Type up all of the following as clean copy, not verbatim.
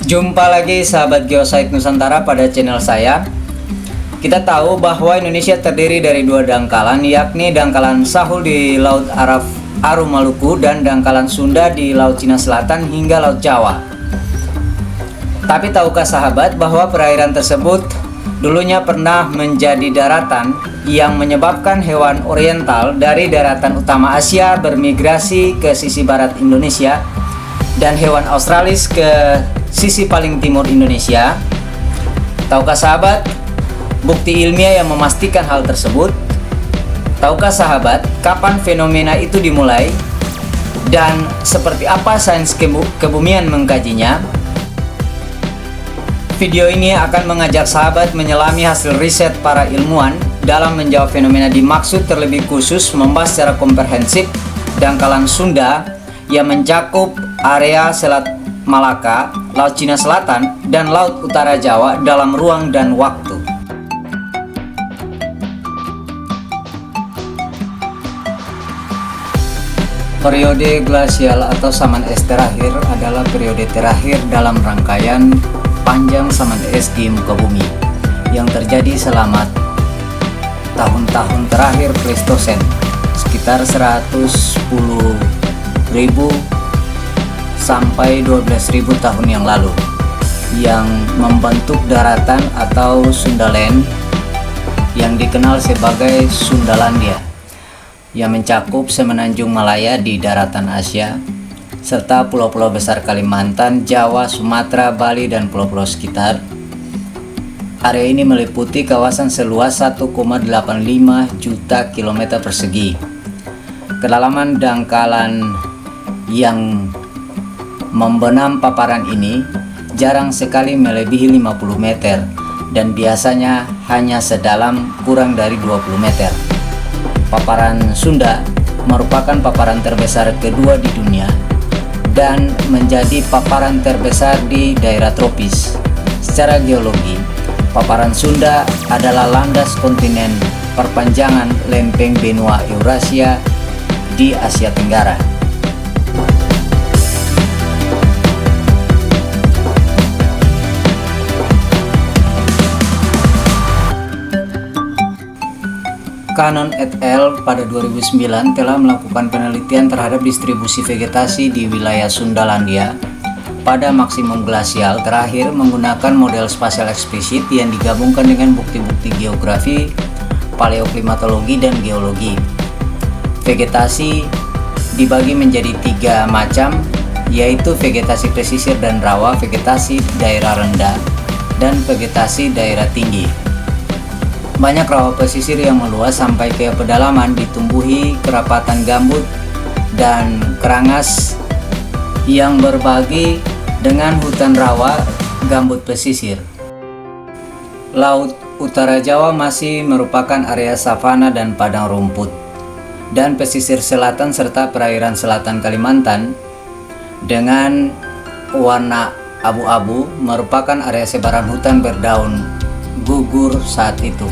Jumpa lagi sahabat Geosite Nusantara pada channel saya. Kita tahu bahwa Indonesia terdiri dari dua dangkalan, yakni dangkalan Sahul di Laut Araf Aru Maluku dan dangkalan Sunda di Laut Cina Selatan hingga Laut Jawa. Tapi tahukah sahabat bahwa perairan tersebut dulunya pernah menjadi daratan yang menyebabkan hewan oriental dari daratan utama Asia bermigrasi ke sisi barat Indonesia dan hewan Australis ke sisi paling timur Indonesia? Tahukah sahabat bukti ilmiah yang memastikan hal tersebut? Tahukah sahabat kapan fenomena itu dimulai dan seperti apa sains kebumian mengkajinya? Video ini akan mengajak sahabat menyelami hasil riset para ilmuwan dalam menjawab fenomena dimaksud, terlebih khusus membahas secara komprehensif dangkalan Sunda yang mencakup area Selat Malaka, Laut Cina Selatan, dan Laut Utara Jawa dalam ruang dan waktu. Periode glasial atau saman es terakhir adalah periode terakhir dalam rangkaian panjang saman es di muka bumi yang terjadi selama tahun-tahun terakhir Pleistosen, sekitar 110.000 sampai 12.000 tahun yang lalu, yang membentuk daratan atau Sundaland yang dikenal sebagai Sundalandia, yang mencakup semenanjung Malaya di daratan Asia serta pulau-pulau besar Kalimantan, Jawa, Sumatera, Bali, dan pulau-pulau sekitar. Area ini meliputi kawasan seluas 1,85 juta km persegi. Kedalaman dangkalan yang membenam paparan ini jarang sekali melebihi 50 meter dan biasanya hanya sedalam kurang dari 20 meter. Paparan Sunda merupakan paparan terbesar kedua di dunia dan menjadi paparan terbesar di daerah tropis. Secara geologi, paparan Sunda adalah landas kontinen perpanjangan lempeng benua Eurasia di Asia Tenggara. Cannon et al. Pada 2009 telah melakukan penelitian terhadap distribusi vegetasi di wilayah Sundalandia pada maksimum glasial terakhir menggunakan model spasial eksplisit yang digabungkan dengan bukti-bukti geografi, paleoklimatologi, dan geologi. Vegetasi dibagi menjadi 3 macam, yaitu vegetasi pesisir dan rawa, vegetasi daerah rendah, dan vegetasi daerah tinggi. Banyak rawa pesisir yang meluas sampai ke pedalaman ditumbuhi kerapatan gambut dan kerangas yang berbagi dengan hutan rawa gambut pesisir. Laut Utara Jawa masih merupakan area savana dan padang rumput, dan pesisir selatan serta perairan selatan Kalimantan dengan warna abu-abu merupakan area sebaran hutan berdaun gugur saat itu.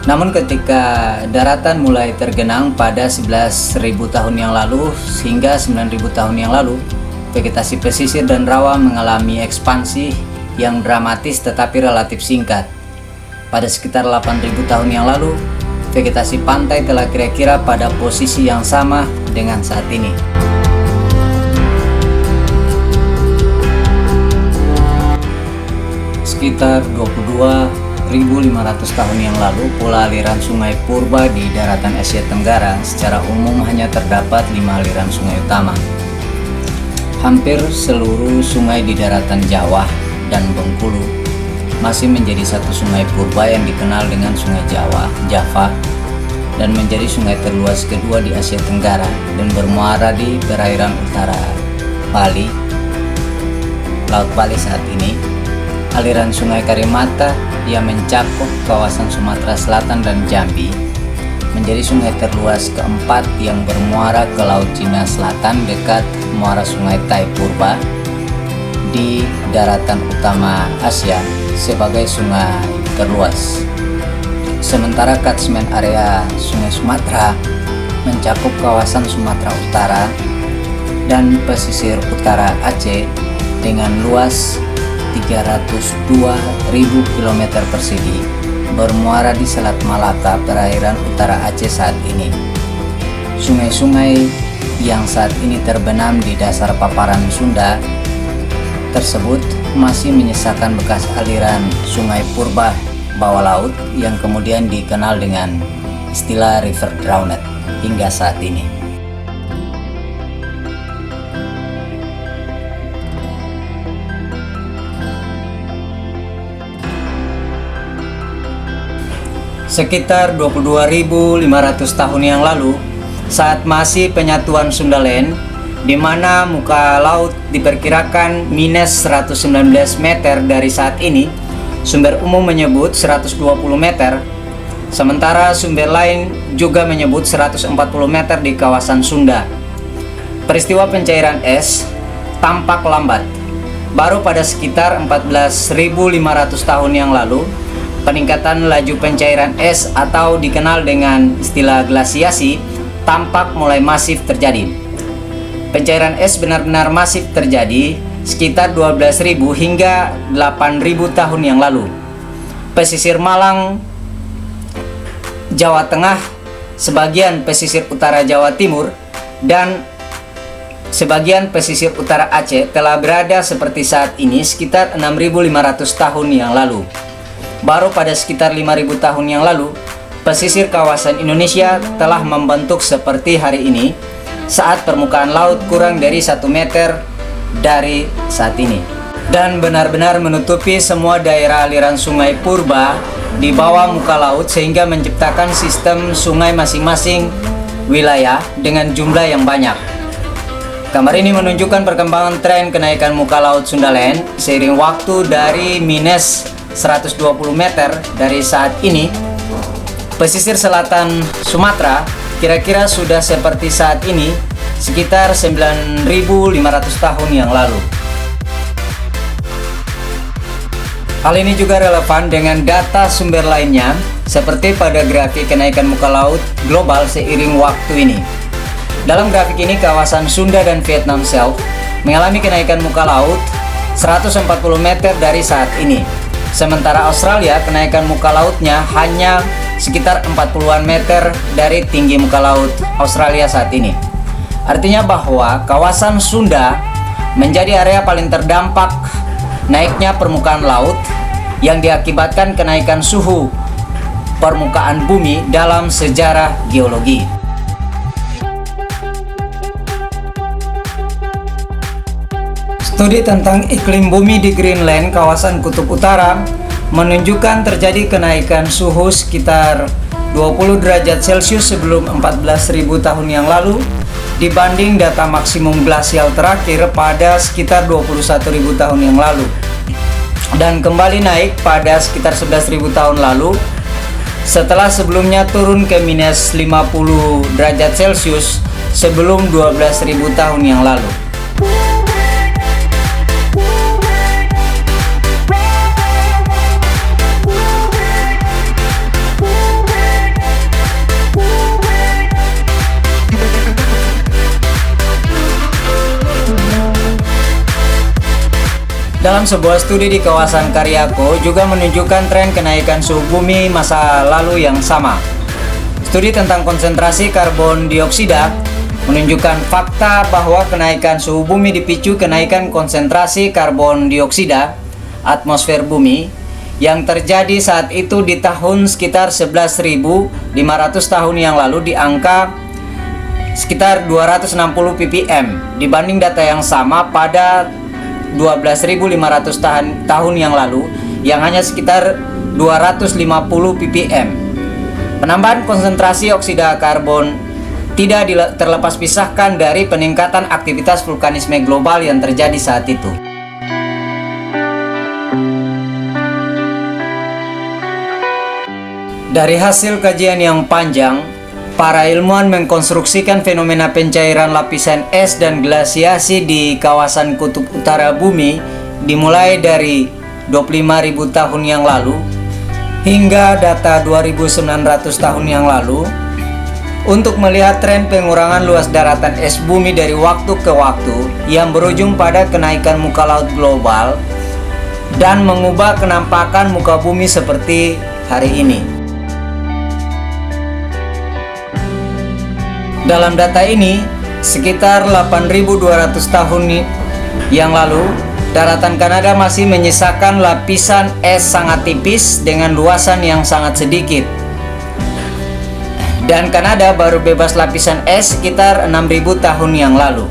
Namun ketika daratan mulai tergenang pada 11.000 tahun yang lalu hingga 9.000 tahun yang lalu, vegetasi pesisir dan rawa mengalami ekspansi yang dramatis tetapi relatif singkat. Pada sekitar 8.000 tahun yang lalu, vegetasi pantai telah kira-kira pada posisi yang sama dengan saat ini. Sekitar 22.500 tahun yang lalu, pola aliran sungai purba di daratan Asia Tenggara secara umum hanya terdapat 5 aliran sungai utama. Hampir seluruh sungai di daratan Jawa dan Bengkulu masih menjadi satu sungai purba yang dikenal dengan Sungai Java, dan menjadi sungai terluas kedua di Asia Tenggara dan bermuara di perairan utara Bali, Laut Bali saat ini. Aliran Sungai Karimata yang mencakup kawasan Sumatera Selatan dan Jambi menjadi sungai terluas keempat yang bermuara ke Laut Cina Selatan dekat muara Sungai Tai Purba di daratan utama Asia sebagai sungai terluas. Sementara catchment area Sungai Sumatera mencakup kawasan Sumatera Utara dan pesisir utara Aceh dengan luas 302.000 km persegi bermuara di Selat Malaka, perairan utara Aceh saat ini. Sungai-sungai yang saat ini terbenam di dasar paparan Sunda tersebut masih menyisakan bekas aliran sungai purba bawah laut yang kemudian dikenal dengan istilah River Drowned hingga saat ini. Sekitar 22.500 tahun yang lalu, saat masih penyatuan Sundaland, di mana muka laut diperkirakan minus 119 meter dari saat ini, sumber umum menyebut 120 meter, sementara sumber lain juga menyebut 140 meter di kawasan Sunda. Peristiwa pencairan es tampak lambat. Baru pada sekitar 14.500 tahun yang lalu, peningkatan laju pencairan es atau dikenal dengan istilah glasiasi tampak mulai masif terjadi. Pencairan es benar-benar masif terjadi sekitar 12.000 hingga 8.000 tahun yang lalu. Pesisir Malang, Jawa Tengah, sebagian pesisir utara Jawa Timur, dan sebagian pesisir utara Aceh telah berada seperti saat ini sekitar 6.500 tahun yang lalu. Baru pada sekitar 5.000 tahun yang lalu, pesisir kawasan Indonesia telah membentuk seperti hari ini saat permukaan laut kurang dari 1 meter dari saat ini, dan benar-benar menutupi semua daerah aliran sungai purba di bawah muka laut sehingga menciptakan sistem sungai masing-masing wilayah dengan jumlah yang banyak. Gambar ini menunjukkan perkembangan tren kenaikan muka laut Sundaland seiring waktu dari minus 120 meter dari saat ini. Pesisir selatan Sumatera kira-kira sudah seperti saat ini sekitar 9.500 tahun yang lalu. Hal ini juga relevan dengan data sumber lainnya seperti pada grafik kenaikan muka laut global seiring waktu ini. Dalam grafik ini kawasan Sunda dan Vietnam Self mengalami kenaikan muka laut 140 meter dari saat ini. Sementara Australia kenaikan muka lautnya hanya sekitar 40-an meter dari tinggi muka laut Australia saat ini. Artinya bahwa kawasan Sunda menjadi area paling terdampak naiknya permukaan laut yang diakibatkan kenaikan suhu permukaan bumi dalam sejarah geologi. Studi tentang iklim bumi di Greenland, kawasan Kutub Utara, menunjukkan terjadi kenaikan suhu sekitar 20 derajat Celcius sebelum 14.000 tahun yang lalu dibanding data maksimum glasial terakhir pada sekitar 21.000 tahun yang lalu, dan kembali naik pada sekitar 11.000 tahun lalu setelah sebelumnya turun ke minus 50 derajat Celcius sebelum 12.000 tahun yang lalu. Dalam sebuah studi di kawasan Karyako juga menunjukkan tren kenaikan suhu bumi masa lalu yang sama. Studi tentang konsentrasi karbon dioksida menunjukkan fakta bahwa kenaikan suhu bumi dipicu kenaikan konsentrasi karbon dioksida atmosfer bumi yang terjadi saat itu di tahun sekitar 11.500 tahun yang lalu di angka sekitar 260 ppm dibanding data yang sama pada 12.500 tahun yang lalu yang hanya sekitar 250 ppm. Penambahan konsentrasi oksida karbon tidak terlepas pisahkan dari peningkatan aktivitas vulkanisme global yang terjadi saat itu. Dari hasil kajian yang panjang, para ilmuwan mengkonstruksikan fenomena pencairan lapisan es dan glasiasi di kawasan Kutub Utara bumi dimulai dari 25.000 tahun yang lalu hingga data 2.900 tahun yang lalu, untuk melihat tren pengurangan luas daratan es bumi dari waktu ke waktu yang berujung pada kenaikan muka laut global dan mengubah kenampakan muka bumi seperti hari ini. Dalam data ini, sekitar 8.200 tahun yang lalu, daratan Kanada masih menyisakan lapisan es sangat tipis dengan luasan yang sangat sedikit. Dan Kanada baru bebas lapisan es sekitar 6.000 tahun yang lalu.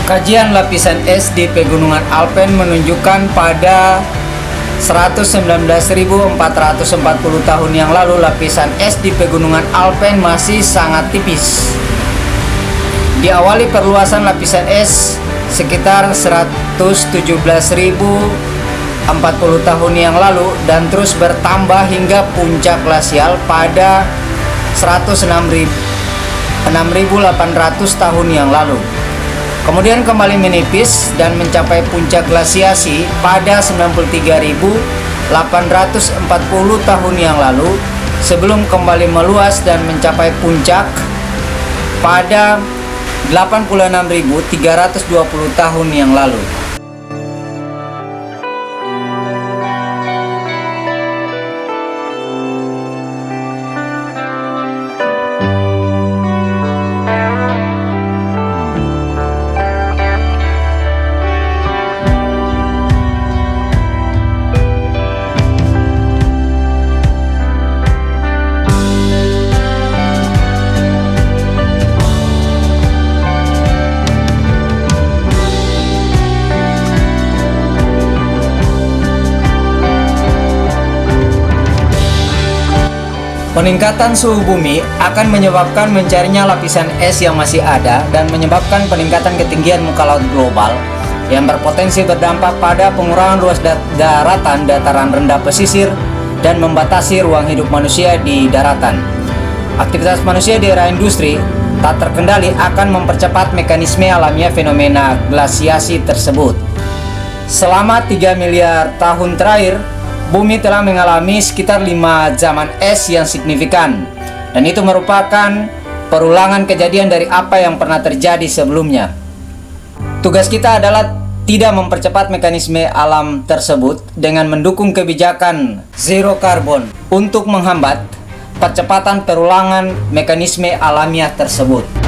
Kajian lapisan es di pegunungan Alpen menunjukkan pada 119.440 tahun yang lalu lapisan es di pegunungan Alpen masih sangat tipis. Diawali perluasan lapisan es sekitar 117.040 tahun yang lalu dan terus bertambah hingga puncak glasial pada 106.800 tahun yang lalu. Kemudian kembali menipis dan mencapai puncak glasiasi pada 93.840 tahun yang lalu sebelum kembali meluas dan mencapai puncak pada 86.320 tahun yang lalu. Peningkatan suhu bumi akan menyebabkan mencarinya lapisan es yang masih ada dan menyebabkan peningkatan ketinggian muka laut global yang berpotensi berdampak pada pengurangan luas daratan dataran rendah pesisir dan membatasi ruang hidup manusia di daratan. Aktivitas manusia di era industri tak terkendali akan mempercepat mekanisme alamiah fenomena glasiasi tersebut. Selama 3 miliar tahun terakhir, bumi telah mengalami sekitar 5 zaman es yang signifikan, dan itu merupakan perulangan kejadian dari apa yang pernah terjadi sebelumnya. Tugas kita adalah tidak mempercepat mekanisme alam tersebut dengan mendukung kebijakan zero carbon untuk menghambat percepatan perulangan mekanisme alamiah tersebut.